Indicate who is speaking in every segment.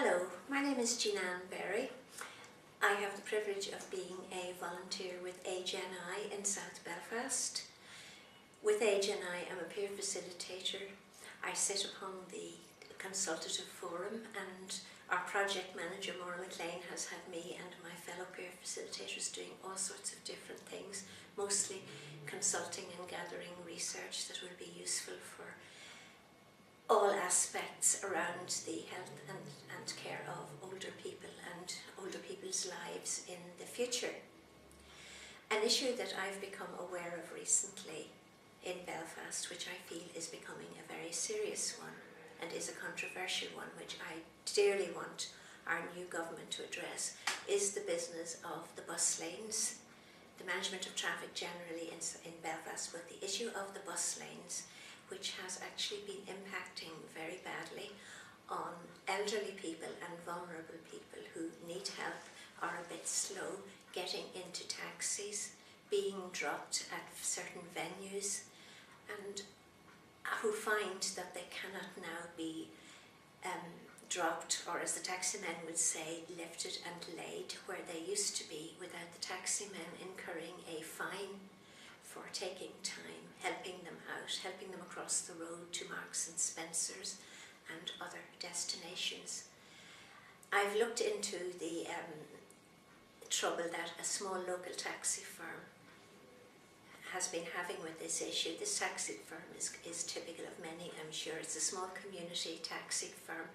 Speaker 1: Hello, my name is Jean-Anne Berry. I have the privilege of being a volunteer with Age NI in South Belfast. With Age NI, I'm a peer facilitator. I sit upon the consultative forum, and our project manager, Maura McLean, has had me and my fellow peer facilitators doing all sorts of different things, mostly consulting and gathering research that will be useful for all aspects around the health and care of older people and older people's lives in the future. An issue that I've become aware of recently in Belfast, which I feel is becoming a very serious one and is a controversial one, which I dearly want our new government to address, is the business of the bus lanes, the management of traffic generally in Belfast, but the issue of the bus lanes, which has actually been impacting very badly on elderly people and vulnerable people who need help, are a bit slow getting into taxis, being dropped at certain venues, and who find that they cannot now be dropped, or as the taxi men would say, lifted and laid, where they used to be, without the taxi men incurring a fine for taking time, helping them out, helping them across the road to Marks and Spencer's and other destinations. I've looked into the trouble that a small local taxi firm has been having with this issue. This taxi firm is typical of many, I'm sure. It's a small community taxi firm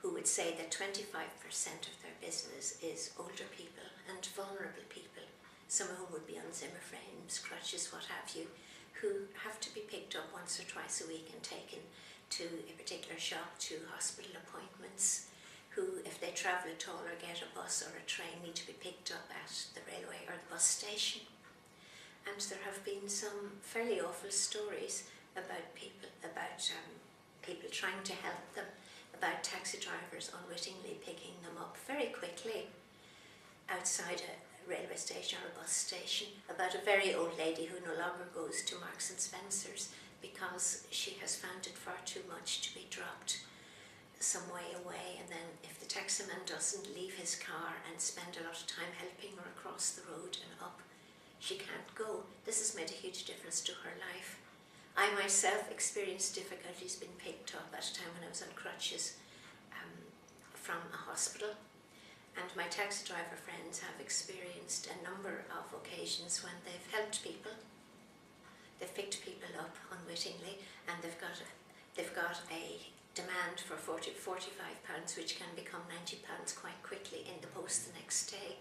Speaker 1: who would say that 25% of their business is older people and vulnerable people, some of whom would be on Zimmer frames, crutches, what have you, who have to be picked up once or twice a week and taken to a particular shop, to hospital appointments, who, if they travel at all or get a bus or a train, need to be picked up at the railway or the bus station. And there have been some fairly awful stories about people trying to help them, about taxi drivers unwittingly picking them up very quickly outside a railway station or a bus station, about a very old lady who no longer goes to Marks and Spencer's because she has found it far too much to be dropped some way away, and then if the taximan doesn't leave his car and spend a lot of time helping her across the road and up, she can't go. This has made a huge difference to her life. I myself experienced difficulties being picked up at a time when I was on crutches from a hospital, and my taxi driver friends have experienced a number of occasions when they've helped people. They've picked people up unwittingly, and they've got a demand for £45, which can become £90 quite quickly in the post the next day.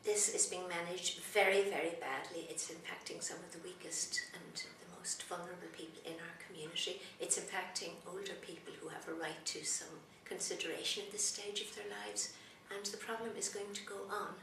Speaker 1: This is being managed very, very badly. It's impacting some of the weakest and the most vulnerable people in our community. It's impacting older people who have a right to some consideration at this stage of their lives, and the problem is going to go on.